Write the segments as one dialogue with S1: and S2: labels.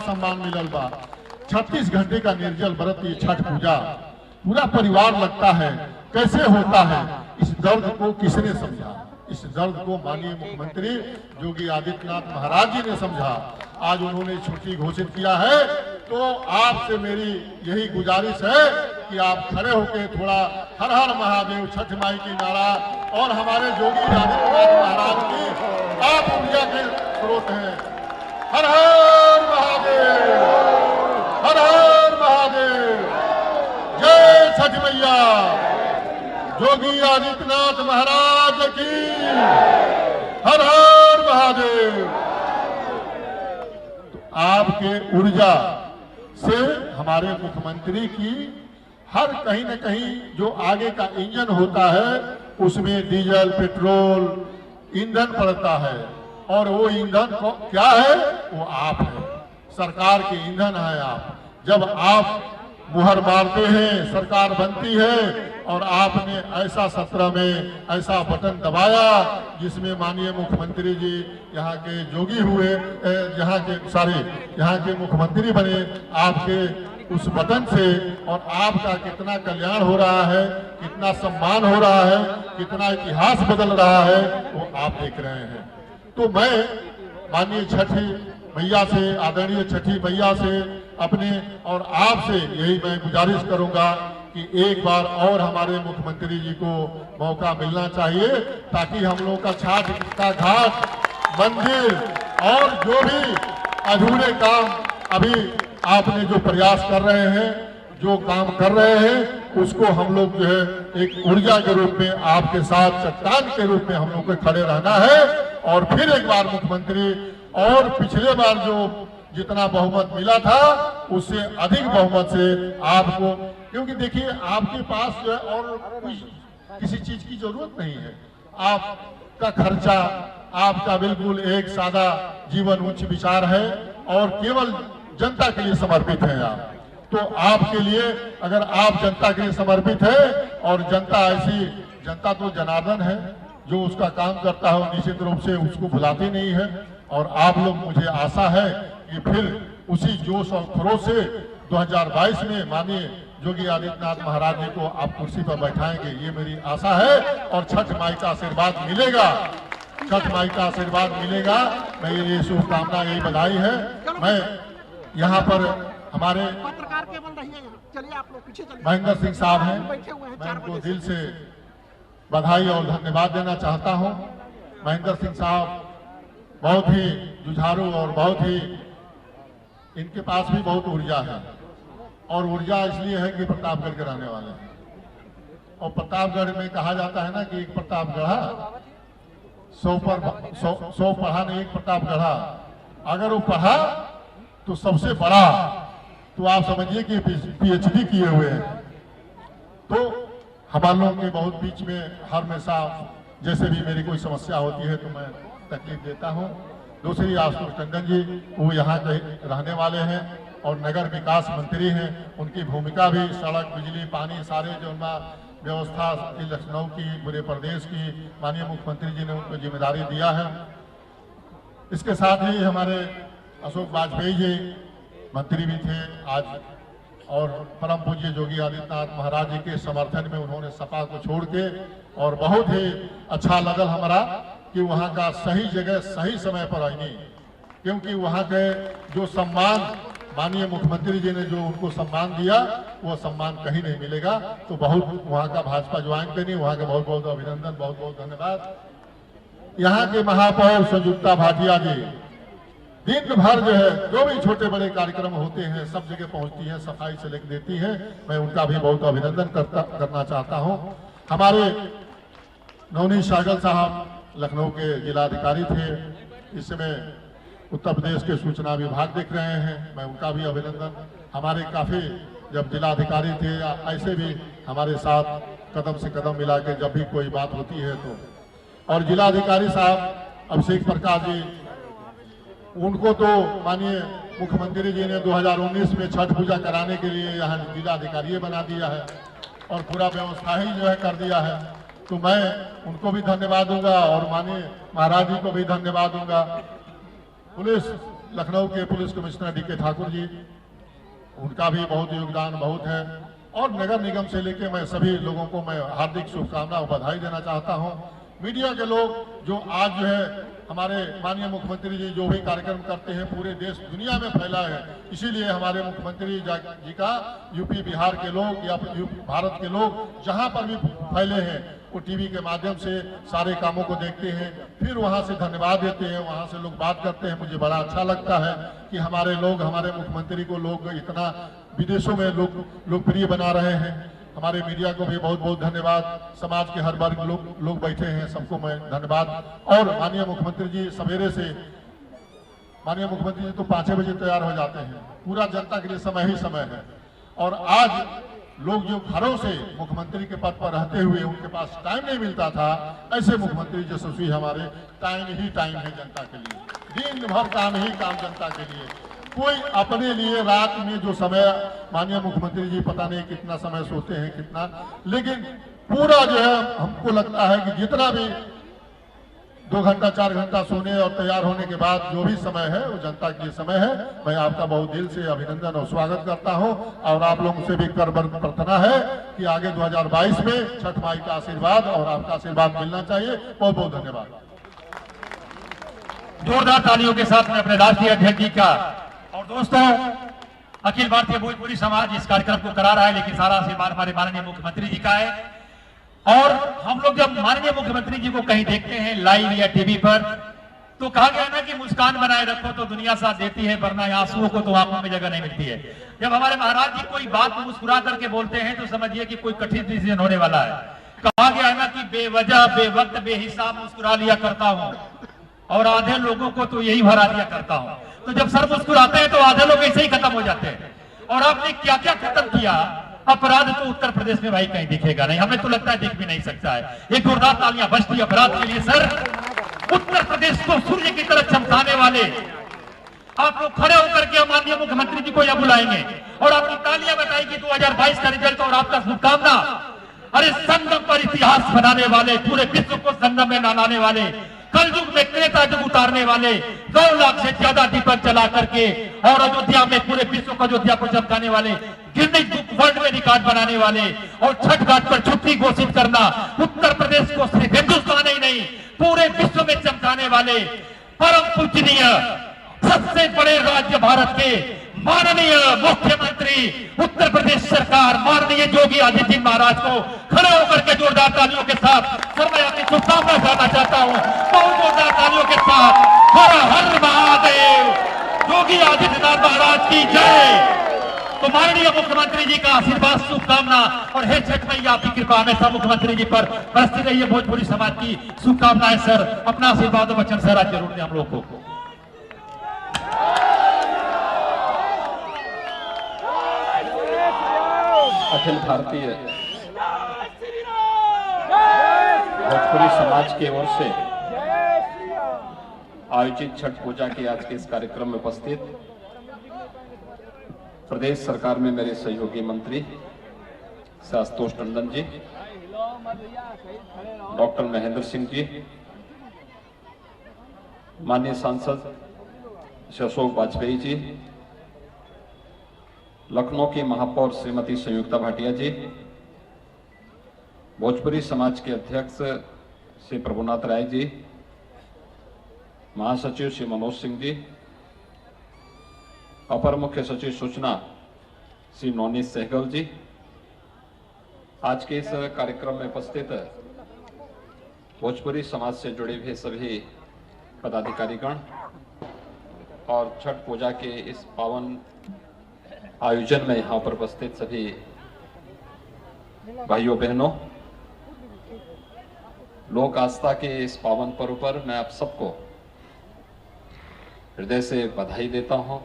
S1: सम्मान मिलल बा। 36 घंटे का निर्जल व्रत, ये छठ पूजा पूरा परिवार लगता है। कैसे होता है, इस दर्द को किसने समझा? इस दर्द को माननीय मुख्यमंत्री योगी आदित्यनाथ महाराज जी ने समझा। आज उन्होंने छुट्टी घोषित किया है, तो आपसे मेरी यही गुजारिश है कि आप खड़े होकर थोड़ा हर हर महादेव, छठ माई की नारा और हमारे योगी आदित्यनाथ महाराज की आप ऊर्जा के स्रोत हैं। हर हर महादेव, हर हर महादेव, जय छठ मैया, योगी आदित्यनाथ महाराज की हर हर महादेव। तो आपके ऊर्जा से हमारे मुख्यमंत्री की हर कहीं न कहीं जो आगे का इंजन होता है उसमें डीजल, पेट्रोल, ईंधन पड़ता है, और वो ईंधन क्या है? वो आप है, सरकार के ईंधन है आप। जब आप मुहर मारते हैं, सरकार बनती है, और आपने ऐसा सत्र में ऐसा बटन दबाया जिसमें माननीय मुख्यमंत्री जी यहाँ के जोगी हुए, यहाँ के मुख्यमंत्री बने आपके उस बटन से, और आपका कितना कल्याण हो रहा है, कितना सम्मान हो रहा है, कितना इतिहास बदल रहा है, वो आप देख रहे हैं। तो मैं माननीय छठी मैया से, आदरणीय छठी मैया से अपने और आपसे यही मैं गुजारिश करूंगा कि एक बार और हमारे मुख्यमंत्री जी को मौका मिलना चाहिए, ताकि हम लोग का छठ का घाट, मंदिर और जो भी अधूरे काम अभी आपने जो प्रयास कर रहे हैं, जो काम कर रहे हैं, उसको हम लोग जो है एक ऊर्जा के रूप में आपके साथ चट्टान के रूप में हम लोग को खड़े रहना है। और फिर एक बार मुख्यमंत्री, और पिछले बार जो जितना बहुमत मिला था उससे अधिक बहुमत से आपको, क्योंकि देखिए आपके पास जो है और किसी चीज की जरूरत नहीं है। आपका खर्चा, आपका बिल्कुल एक सादा जीवन, उच्च विचार है और केवल जनता के लिए समर्पित है आप। तो आपके लिए, अगर आप जनता के लिए समर्पित है, और जनता ऐसी, जनता तो जनार्दन है, जो उसका काम करता है निश्चित रूप से उसको भुलाती नहीं है। और आप लोग, मुझे आशा है कि फिर उसी जोश और खरोश से 2022 में माननीय योगी आदित्यनाथ महाराज जी को आप कुर्सी पर बैठाएंगे, ये मेरी आशा है। और छठ माई का आशीर्वाद मिलेगा, छठ माई का आशीर्वाद मिलेगा। मेरी ये शुभकामना, यही बधाई है। मैं यहाँ पर हमारे
S2: पत्रकार केवल रहिए, चलिए आप लोग पीछे चलिए।
S1: महेंद्र सिंह साहब हैं,
S2: मैं
S1: उनको दिल से बधाई और धन्यवाद देना चाहता हूँ। महेंद्र सिंह साहब बहुत ही जुझारू और बहुत ही, इनके पास भी बहुत ऊर्जा है, और ऊर्जा इसलिए है कि प्रतापगढ़ के रहने वाले हैं। और प्रतापगढ़ में कहा जाता है ना कि एक प्रताप गढ़ा, 100 पढ़ा नहीं, एक प्रताप गढ़ा। अगर वो पढ़ा तो सबसे बड़ा, तो आप समझिए कि पीएचडी किए हुए हैं। तो हमारे लोग के बहुत बीच में हमेशा जैसे भी मेरी कोई समस्या होती है तो मैं तकलीफ देता हूं। दूसरी, आशुतोष टंडन जी, वो यहाँ के रहने वाले हैं और नगर विकास मंत्री हैं। उनकी भूमिका भी सड़क, बिजली, पानी, सारे जो व्यवस्था लखनऊ की, पूरे प्रदेश की माननीय मुख्यमंत्री जी ने उनको जिम्मेदारी दिया है। इसके साथ ही हमारे अशोक वाजपेयी जी मंत्री भी थे आज, और परम पूज्य योगी आदित्यनाथ महाराज जी के समर्थन में उन्होंने सपा को छोड़ के, और बहुत ही अच्छा लगल हमारा कि वहाँ का सही जगह सही समय पर आईनी, क्योंकि वहाँ के जो सम्मान माननीय मुख्यमंत्री जी ने जो उनको सम्मान दिया, वो सम्मान कहीं नहीं मिलेगा। तो बहुत वहाँ का भाजपा ज्वाइन करनी, वहाँ का बहुत बहुत अभिनंदन, बहुत बहुत धन्यवाद। यहाँ के महापौर संयुक्ता भाटिया जी दिन भर जो है जो भी छोटे बड़े कार्यक्रम होते हैं सब जगह पहुंचती है, सफाई से लेकर देती है। मैं उनका भी बहुत अभिनंदन करना चाहता हूं। हमारे नवनीत सहगल साहब लखनऊ के जिलाधिकारी थे, इस समय उत्तर प्रदेश के सूचना विभाग देख रहे हैं, मैं उनका भी अभिनंदन। हमारे काफी जब जिलाधिकारी थे, ऐसे भी हमारे साथ कदम से कदम मिला के जब भी कोई बात होती है तो, और जिलाधिकारी साहब अभिषेक प्रकाश जी, उनको तो माननीय मुख्यमंत्री जी ने 2019 में छठ पूजा कराने के लिए यहाँ जिलाधिकारी बना दिया है और पूरा व्यवस्था ही जो है कर दिया है। तो मैं उनको भी धन्यवाद दूंगा और माननीय महाराज जी को भी धन्यवाद दूंगा। पुलिस लखनऊ के पुलिस कमिश्नर डी के ठाकुर जी, उनका भी बहुत योगदान बहुत है। और नगर निगम से लेके मैं सभी लोगों को मैं हार्दिक शुभकामना और बधाई देना चाहता हूं। मीडिया के लोग जो आज जो है हमारे माननीय मुख्यमंत्री जी जो भी कार्यक्रम करते हैं पूरे देश दुनिया में फैला है, इसीलिए हमारे मुख्यमंत्री जी का यूपी बिहार के लोग या भारत के लोग जहां पर भी फैले हैं वो टीवी के माध्यम से सारे कामों को देखते हैं, फिर वहां से धन्यवाद देते हैं, वहां से लोग बात करते हैं। मुझे बड़ा अच्छा लगता है कि हमारे लोग हमारे मुख्यमंत्री को लोग इतना विदेशों में लोकप्रिय बना रहे हैं। हमारे मीडिया को भी बहुत बहुत धन्यवाद। समाज के हर वर्ग लोग बैठे हैं, सबको मैं धन्यवाद। और माननीय मुख्यमंत्री जी सवेरे से, माननीय मुख्यमंत्री जी तो 5 बजे तैयार हो जाते हैं, पूरा जनता के लिए समय ही समय है। और आज लोग जो घरों से मुख्यमंत्री के पद पर रहते हुए उनके पास टाइम नहीं मिलता था, ऐसे मुख्यमंत्री यशस्वी हमारे टाइम ही टाइम है जनता के लिए, दिन भर काम ही काम जनता के लिए। कोई अपने लिए रात में जो समय, माननीय मुख्यमंत्री जी पता नहीं कितना समय सोते हैं कितना, लेकिन पूरा जो है हमको लगता है कि जितना भी 2 घंटा 4 घंटा सोने और तैयार होने के बाद जो भी समय है वो जनता के लिए समय है। मैं आपका बहुत दिल से अभिनंदन और स्वागत करता हूं। और आप लोगों से भी कर प्रार्थना है कि आगे 2022 में छठ माई का आशीर्वाद और आपका आशीर्वाद मिलना चाहिए। बहुत बहुत धन्यवाद।
S3: जोरदार तालियों के साथ में अपने राष्ट्रीय अध्यक्ष जी का। और दोस्तों, अखिल भारतीय भोजपुरी समाज इस कार्यक्रम को करा रहा है, लेकिन सारा आशीर्वाद हमारे माननीय मुख्यमंत्री जी का है। और हम लोग जब माननीय मुख्यमंत्री जी को कहीं देखते हैं लाइव या टीवी पर, तो कहा गया ना कि मुस्कान बनाए रखो तो दुनिया साथ देती है, वरना आंसुओं को तो आंखों में जगह नहीं मिलती है। जब हमारे महाराज जी कोई बात मुस्कुरा करके बोलते हैं तो समझिए कि कोई कठिन डिसीजन होने वाला है। कहा गया है ना कि बेवजह बेवक्त बेहिसाब मुस्कुरा लिया करता हूं और आधे लोगों को तो यही भरा दिया करता हूं। तो जब सर मुस्कुराते हैं तो आधे लोग ऐसे ही खत्म हो जाते हैं। और आपने क्या क्या खत्म किया, अपराध तो उत्तर प्रदेश में भाई कहीं दिखेगा नहीं, हमें तो लगता है दिख भी नहीं सकता है। एक जोरदार तालियां बजती अपराध के लिए सर। उत्तर प्रदेश को सूर्य की तरह चमकाने वाले आप लोग खड़े होकर के माननीय मुख्यमंत्री जी को यह बुलाएंगे और आपकी तालियां बताएगी 2022 का रिजल्ट और आपका शुभकामना। अरे संगम पर इतिहास बनाने वाले, पूरे विश्व को संगम में नहलाने वाले, कल युग में त्रेता युग उतारने वाले, 2 लाख से ज्यादा दीपक जला करके और अयोध्या में पूरे विश्व को अयोध्या को चमकाने वाले, गिनीज बुक वर्ल्ड में रिकॉर्ड बनाने वाले और छठ घाट पर छुट्टी घोषित करना, उत्तर प्रदेश को सिर्फ हिंदुस्तान ही नहीं पूरे विश्व में चमकाने वाले परम पूजनीय सबसे बड़े राज्य भारत के माननीय मुख्यमंत्री उत्तर प्रदेश सरकार माननीय योगी आदित्यनाथ महाराज को खड़े होकर के जोरदार तालियों के साथ सर मैं अपनी शुभकामना करना चाहता हूं। बहुत जोरदार तालियों के साथ हर हर महादेव, योगी आदित्यनाथ महाराज की जय। तो माननीय मुख्यमंत्री जी का आशीर्वाद शुभकामना और हे छठ मैया आपकी कृपा हमेशा मुख्यमंत्री जी पर बरसती रही है। भोजपुरी समाज की शुभकामनाएं सर, अपना आशीर्वाद और वचन सर आज जरूर दें हम लोग को।
S4: अखिल भारतीय भोजपुरी समाज की ओर से आयोजित छठ पूजा के आज के इस कार्यक्रम में उपस्थित प्रदेश सरकार में मेरे सहयोगी मंत्री आशुतोष टंडन जी, डॉक्टर महेंद्र सिंह जी, माननीय सांसद श्री अशोक वाजपेयी जी, लखनऊ की महापौर श्रीमती संयुक्ता भाटिया जी, भोजपुरी समाज के अध्यक्ष श्री प्रभुनाथ राय जी, महासचिव श्री मनोज सिंह जी, अपर मुख्य सचिव सूचना श्री नवनीत सहगल जी, आज के इस कार्यक्रम में उपस्थित भोजपुरी समाज से जुड़े हुए सभी पदाधिकारीगण और छठ पूजा के इस पावन आयोजन में यहाँ पर उपस्थित सभी भाइयों बहनों, लोक आस्था के इस पावन पर्व पर मैं आप सबको हृदय से बधाई देता हूं।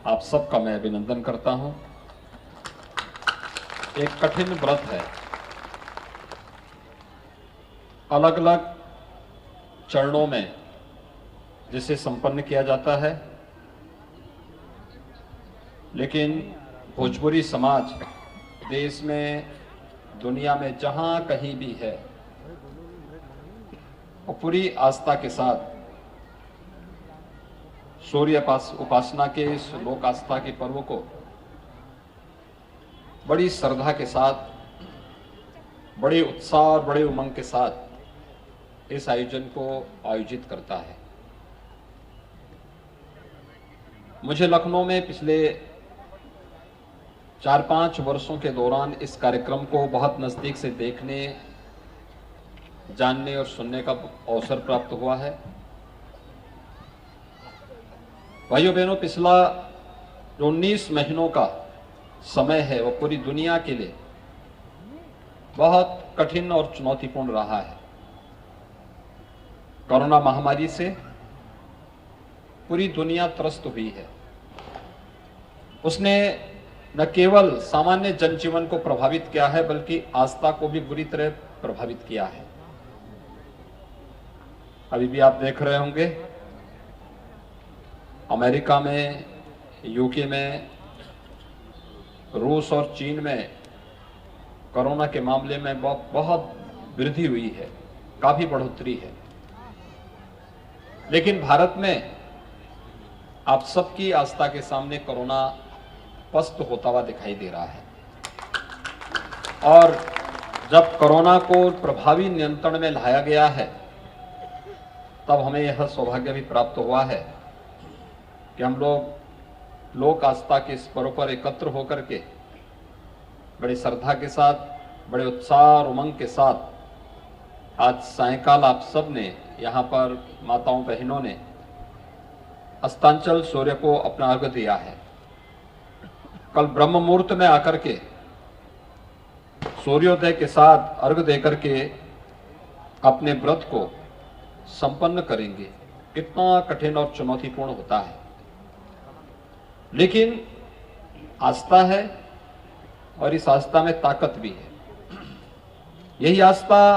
S4: आप सबका मैं अभिनंदन करता हूं। एक कठिन व्रत है, अलग अलग चरणों में जिसे संपन्न किया जाता है, लेकिन भोजपुरी समाज देश में दुनिया में जहां कहीं भी है वो पूरी आस्था के साथ सूर्य उपासना के इस लोक आस्था के पर्व को बड़ी श्रद्धा के साथ, बड़े उत्साह और बड़े उमंग के साथ इस आयोजन को आयोजित करता है। मुझे लखनऊ में पिछले 4-5 वर्षों के दौरान इस कार्यक्रम को बहुत नजदीक से देखने, जानने और सुनने का अवसर प्राप्त हुआ है। भाइयों बहनों, पिछला जो 19 महीनों का समय है वो पूरी दुनिया के लिए बहुत कठिन और चुनौतीपूर्ण रहा है। कोरोना महामारी से पूरी दुनिया त्रस्त हुई है। उसने न केवल सामान्य जनजीवन को प्रभावित किया है बल्कि आस्था को भी बुरी तरह प्रभावित किया है। अभी भी आप देख रहे होंगे अमेरिका में, यूके में, रूस और चीन में कोरोना के मामले में बहुत वृद्धि हुई है, काफी बढ़ोतरी है। लेकिन भारत में आप सबकी आस्था के सामने कोरोना पस्त होता हुआ दिखाई दे रहा है। और जब कोरोना को प्रभावी नियंत्रण में लाया गया है तब हमें यह सौभाग्य भी प्राप्त हुआ है कि हम लोग लोक आस्था के इस पर्व पर एकत्र होकर के बड़ी श्रद्धा के साथ, बड़े उत्साह और उमंग के साथ आज सायंकाल आप सब ने यहाँ पर माताओं बहनों ने अस्तांचल सूर्य को अपना अर्घ दिया है। कल ब्रह्म मुहूर्त में आकर के सूर्योदय के साथ अर्घ देकर के अपने व्रत को संपन्न करेंगे। कितना कठिन और चुनौतीपूर्ण होता है, लेकिन आस्था है और इस आस्था में ताकत भी है। यही आस्था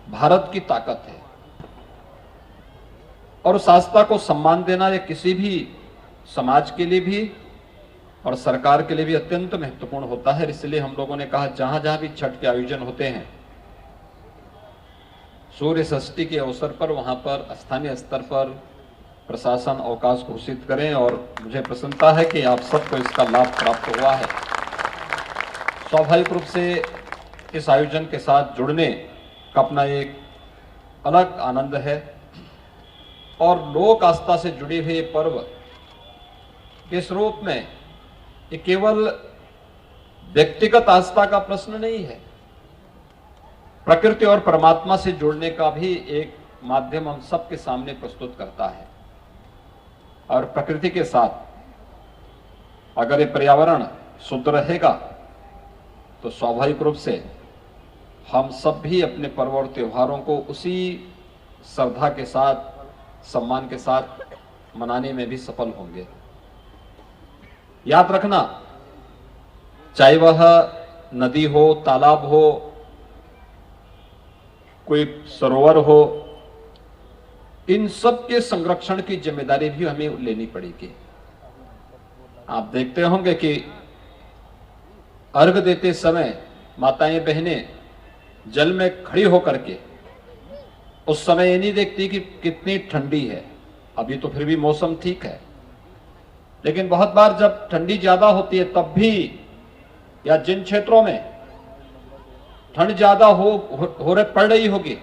S4: भारत की ताकत है और उस आस्था को सम्मान देना यह किसी भी समाज के लिए भी और सरकार के लिए भी अत्यंत महत्वपूर्ण होता है। इसलिए हम लोगों ने कहा जहां जहां भी छठ के आयोजन होते हैं सूर्य षष्ठी के अवसर पर, वहां पर स्थानीय स्तर पर प्रशासन अवकाश घोषित करें। और मुझे प्रसन्नता है कि आप सबको इसका लाभ प्राप्त हुआ है। स्वाभाविक रूप से इस आयोजन के साथ जुड़ने का अपना एक अलग आनंद है और लोक आस्था से जुड़े हुए पर्व के रूप में ये केवल व्यक्तिगत आस्था का प्रश्न नहीं है, प्रकृति और परमात्मा से जुड़ने का भी एक माध्यम हम सबके सामने प्रस्तुत करता है। और प्रकृति के साथ अगर ये पर्यावरण शुद्ध रहेगा तो स्वाभाविक रूप से हम सब भी अपने पर्व और त्योहारों को उसी श्रद्धा के साथ, सम्मान के साथ मनाने में भी सफल होंगे। याद रखना, चाहे वह नदी हो, तालाब हो, कोई सरोवर हो, इन सब के संरक्षण की जिम्मेदारी भी हमें लेनी पड़ेगी। आप देखते होंगे कि अर्घ देते समय माताएं बहनें जल में खड़ी होकर के उस समय ये नहीं देखती कि कितनी ठंडी है। अभी तो फिर भी मौसम ठीक है, लेकिन बहुत बार जब ठंडी ज्यादा होती है तब भी, या जिन क्षेत्रों में ठंड ज्यादा पड़ रही होगी,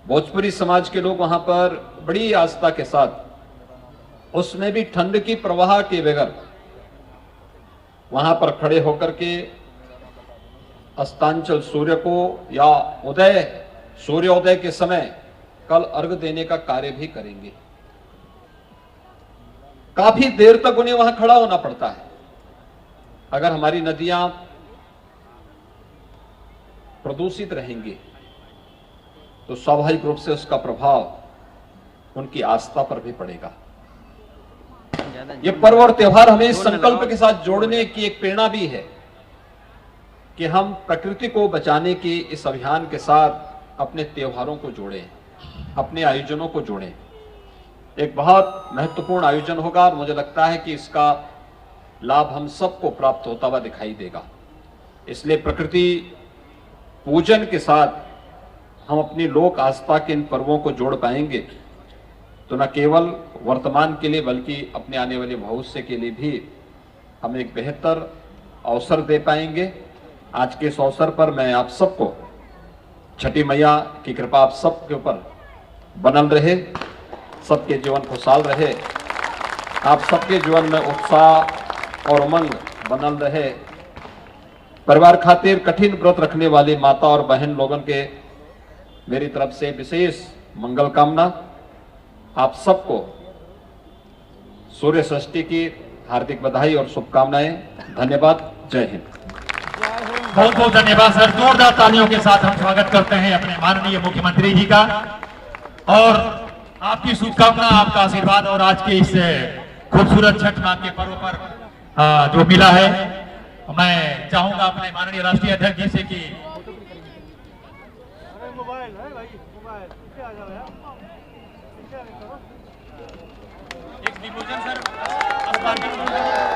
S4: भोजपुरी समाज के लोग वहां पर बड़ी आस्था के साथ उसमें भी ठंड की प्रवाह के बगैर वहां पर खड़े होकर के अस्तांचल सूर्य को या सूर्योदय के समय कल अर्घ देने का कार्य भी करेंगे। काफी देर तक उन्हें वहां खड़ा होना पड़ता है। अगर हमारी नदियां प्रदूषित रहेंगी तो स्वाभाविक रूप से उसका प्रभाव उनकी आस्था पर भी पड़ेगा। ये पर्व और त्योहार हमें इस संकल्प के साथ जोड़ने की एक प्रेरणा भी है कि हम प्रकृति को बचाने के इस अभियान के साथ अपने त्योहारों को जोड़ें, अपने आयोजनों को जोड़ें। एक बहुत महत्वपूर्ण आयोजन होगा और मुझे लगता है कि इसका लाभ हम सबको प्राप्त होता हुआ दिखाई देगा। इसलिए प्रकृति पूजन के साथ हम अपनी लोक आस्था के इन पर्वों को जोड़ पाएंगे तो न केवल वर्तमान के लिए बल्कि अपने आने वाले भविष्य के लिए भी हम एक बेहतर अवसर दे पाएंगे। आज के इस अवसर पर मैं आप सबको छठी मैया की कृपा आप सबके ऊपर बनल रहे, सबके जीवन खुशहाल रहे, आप सबके जीवन में उत्साह और उमंग बनल रहे। परिवार खातिर कठिन व्रत रखने वाली माता और बहन लोगन के मेरी तरफ से विशेष मंगल कामना। आप सबको सूर्य षष्ठी की हार्दिक बधाई और शुभकामनाएं। धन्यवाद। जय हिंद।
S3: बहुत बहुत धन्यवाद सर। जोरदार तालियों के साथ हम स्वागत करते हैं अपने माननीय मुख्यमंत्री जी का और आपकी शुभकामना, आपका आशीर्वाद और आज के इस खूबसूरत छठ माँ के पर्व पर जो मिला है, मैं चाहूंगा अपने माननीय राष्ट्रीय अध्यक्ष जी से कि
S2: मोबाइल है भाई, मोबाइल पीछे आ जाओ यार, पीछे आ जाओ।
S3: एक डिमोशन सर।